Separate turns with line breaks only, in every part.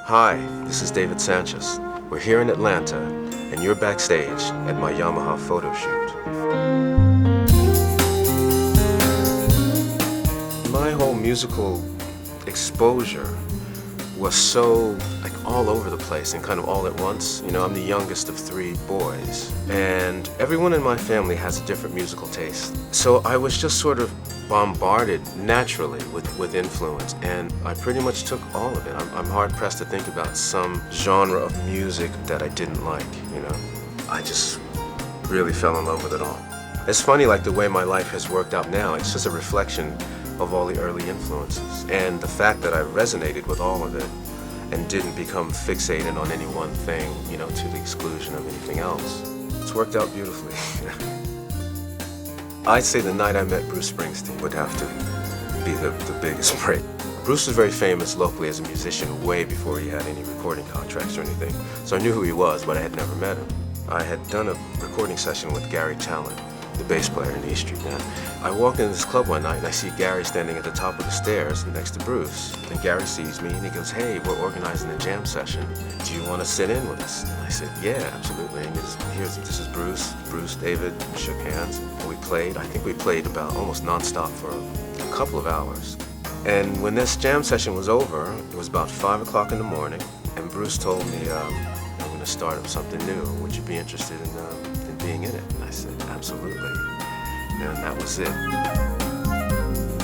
Hi, this is David Sanchez. We're here in Atlanta, and you're backstage at my Yamaha photo shoot. My whole musical exposure was so all over the place and kind of all at once. You know, I'm the youngest of 3 boys, and everyone in my family has a different musical taste. So I was just sort of bombarded naturally with influence, and I pretty much took all of it. I'm hard-pressed to think about some genre of music that I didn't like, you know. I just really fell in love with it all. It's funny, like the way my life has worked out now, it's just a reflection of all the early influences, and the fact that I resonated with all of it and didn't become fixated on any one thing, you know, to the exclusion of anything else. It's worked out beautifully. I'd say the night I met Bruce Springsteen would have to be the biggest break. Bruce was very famous locally as a musician way before he had any recording contracts or anything, so I knew who he was, but I had never met him. I had done a recording session with Gary Tallent, the bass player in the E Street Band. I walked into this club one night and I see Gary standing at the top of the stairs next to Bruce. And Gary sees me and he goes, "Hey, we're organizing a jam session. Do you want to sit in with us?" And I said, "Yeah, absolutely." And this is Bruce, David. We shook hands and we played. I think we played about almost nonstop for a couple of hours. And when this jam session was over, it was about 5 o'clock in the morning, and Bruce told me, "I'm going to start up something new. Would you be interested in being in it?" And I said, "Absolutely." And that was it.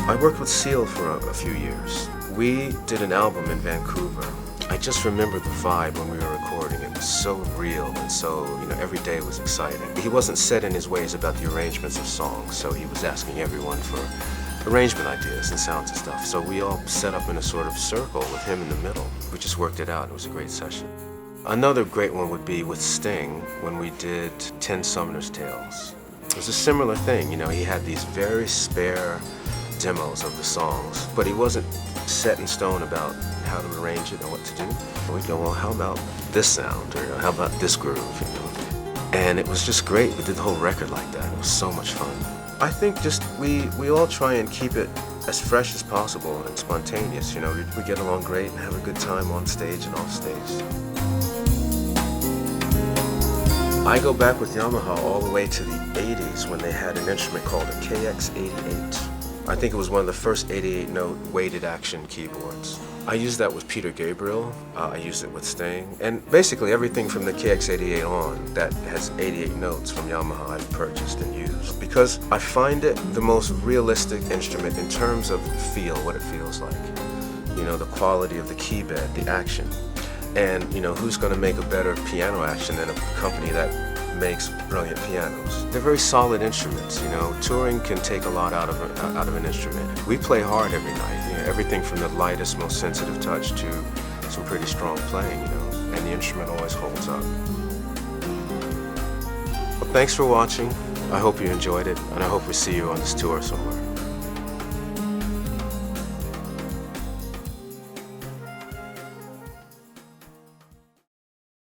I worked with Seal for a few years. We did an album in Vancouver. I just remember the vibe when we were recording. It was so real and so, you know, every day was exciting. He wasn't set in his ways about the arrangements of songs, so he was asking everyone for arrangement ideas and sounds and stuff. So we all set up in a sort of circle with him in the middle. We just worked it out. It was a great session. Another great one would be with Sting when we did 10 Summoner's Tales. It was a similar thing, you know, he had these very spare demos of the songs, but he wasn't set in stone about how to arrange it or what to do. We'd go, "Well, how about this sound?" or "How about this groove?" you know. And it was just great. We did the whole record like that. It was so much fun. I think just we all try and keep it as fresh as possible and spontaneous, you know. We get along great and have a good time on stage and off stage. I go back with Yamaha all the way to the 80s when they had an instrument called a KX88. I think it was one of the first 88-note weighted action keyboards. I used that with Peter Gabriel, I used it with Sting, and basically everything from the KX88 on that has 88 notes from Yamaha I've purchased and used, because I find it the most realistic instrument in terms of feel, what it feels like. You know, the quality of the key bed, the action. And, you know, who's going to make a better piano action than a company that makes brilliant pianos? They're very solid instruments, you know. Touring can take a lot out of an instrument. We play hard every night, you know, everything from the lightest, most sensitive touch to some pretty strong playing, you know, and the instrument always holds up. Well, thanks for watching. I hope you enjoyed it, and I hope we see you on this tour somewhere.